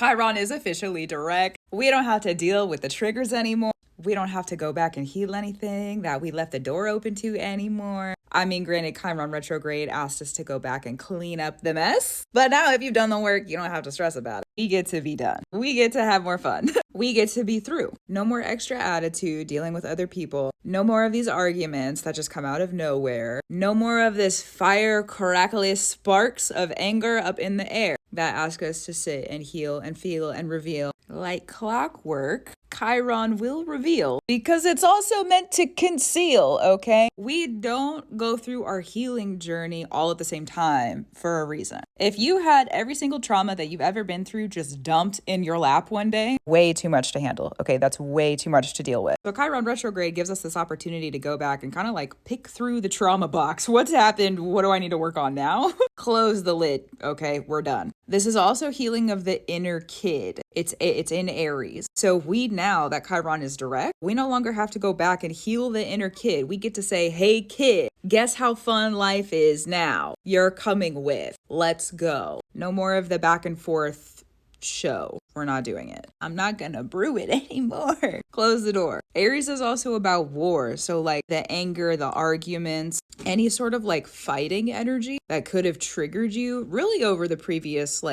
Chiron is officially direct. We don't have to deal with the triggers anymore. We don't have to go back and heal anything that we left the door open to anymore. I mean, granted, Chiron retrograde asked us to go back and clean up the mess. But now if you've done the work, you don't have to stress about it. We get to be done. We get to have more fun. We get to be through. No more extra attitude dealing with other people. No more of these arguments that just come out of nowhere. No more of this fire crackly sparks of anger up in the air that ask us to sit and heal and feel and reveal. Like clockwork, Chiron will reveal because it's also meant to conceal, okay? We don't go through our healing journey all at the same time for a reason. If you had every single trauma that you've ever been through just dumped in your lap one day, way too much to handle, okay? That's way too much to deal with. So Chiron retrograde gives us this opportunity to go back and kind of like pick through the trauma box. What's happened? What do I need to work on now? Close the lid, okay? We're done. This is also healing of the inner kid. It's in Aries. So we now that Chiron is direct, we no longer have to go back and heal the inner kid. We get to say, hey kid, guess how fun life is now? You're coming with. Let's go. No more of the back and forth show. We're not doing it. I'm not gonna brew it anymore. Close the door. Aries is also about war. So like the anger, the arguments, any sort of like fighting energy that could have triggered you really over the previous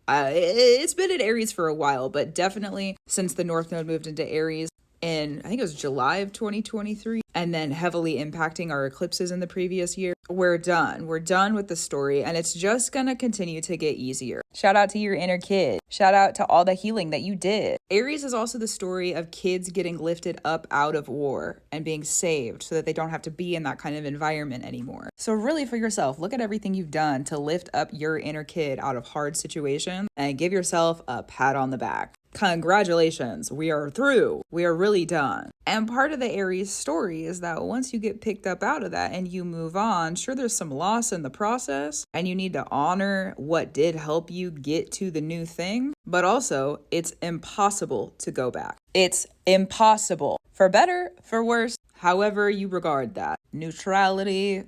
it's been in Aries for a while, but definitely since the North Node moved into Aries in, I think it was July of 2023, and then heavily impacting our eclipses in the previous year. We're done. We're done with the story, and it's just gonna continue to get easier. Shout out to your inner kid. Shout out to all the healing that you did. Aries is also the story of kids getting lifted up out of war and being saved so that they don't have to be in that kind of environment anymore. So really for yourself, look at everything you've done to lift up your inner kid out of hard situations and give yourself a pat on the back. Congratulations, we are through. We are really done. And part of the Aries story is that once you get picked up out of that and you move on, sure, there's some loss in the process and you need to honor what did help you get to the new thing. But also, it's impossible to go back. It's impossible. For better, for worse, however you regard that. Neutrality,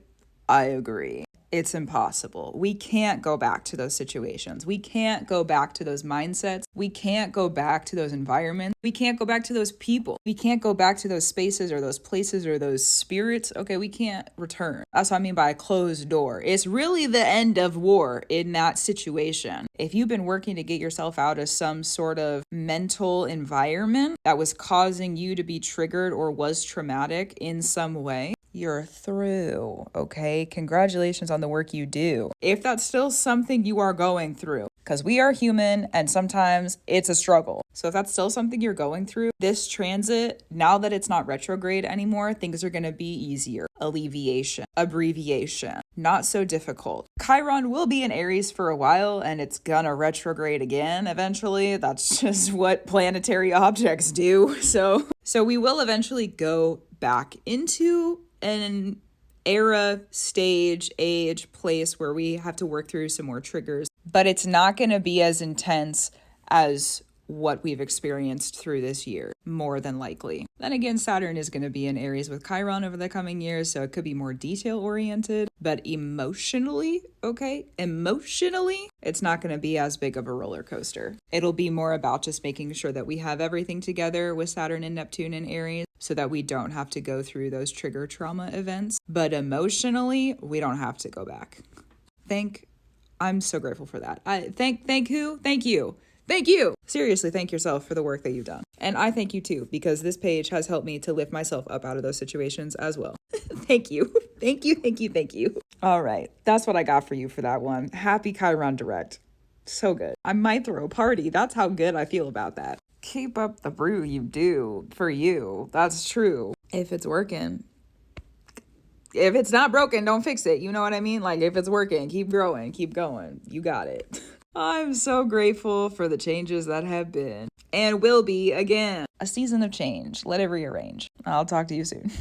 I agree. It's impossible. We can't go back to those situations. We can't go back to those mindsets. We can't go back to those environments. We can't go back to those people. We can't go back to those spaces or those places or those spirits. Okay, we can't return. That's what I mean by a closed door. It's really the end of war in that situation. If you've been working to get yourself out of some sort of mental environment that was causing you to be triggered or was traumatic in some way, you're through, okay? Congratulations on the work you do. If that's still something you are going through, because we are human and sometimes it's a struggle. So if that's still something you're going through, this transit, now that it's not retrograde anymore, things are going to be easier. Alleviation, abbreviation, not so difficult. Chiron will be in Aries for a while and it's gonna retrograde again eventually. That's just what planetary objects do. So we will eventually go back into an era, stage, age, place where we have to work through some more triggers, but it's not going to be as intense as what we've experienced through this year, more than likely. Then again, Saturn is going to be in Aries with Chiron over the coming years, so it could be more detail oriented, but emotionally, it's not going to be as big of a roller coaster. It'll be more about just making sure that we have everything together with Saturn and Neptune in Aries so that we don't have to go through those trigger trauma events. But emotionally, we don't have to go back. I'm so grateful for that. Thank you. Thank you. Seriously, thank yourself for the work that you've done. And I thank you too, because this page has helped me to lift myself up out of those situations as well. Thank you. Thank you. All right. That's what I got for you for that one. Happy Chiron direct. So good. I might throw a party. That's how good I feel about that. Keep up the brew you do for you. That's true. If it's working. If it's not broken, don't fix it. You know what I mean? Like if it's working, keep growing, keep going. You got it. I'm so grateful for the changes that have been and will be again. A season of change. Let it rearrange. I'll talk to you soon.